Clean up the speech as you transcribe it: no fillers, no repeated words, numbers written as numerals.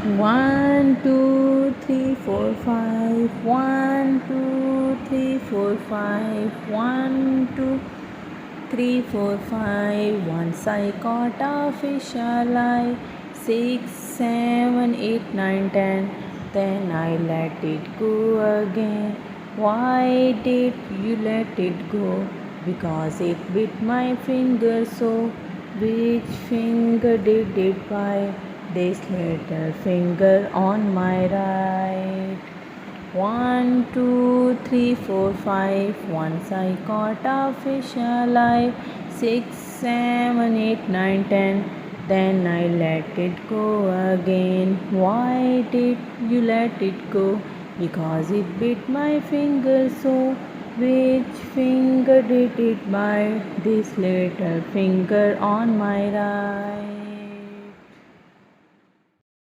1, 2, 3, 4, 5. 1, 2, 3, 4, 5. 1, 2, 3, 4, 5. Once I caught a fish alive. 6, 7, 8, 9, 10. Then I let it go again. Why did you let it go? Because it bit my finger so. Which finger did it bite? This little finger on my right. 1, 2, 3, 4, 5. Once I caught a fish alive. 6, 7, 8, 9, 10. Then I let it go again. Why did you let it go? Because it bit my finger so. Which finger did it bite? This little finger on my right.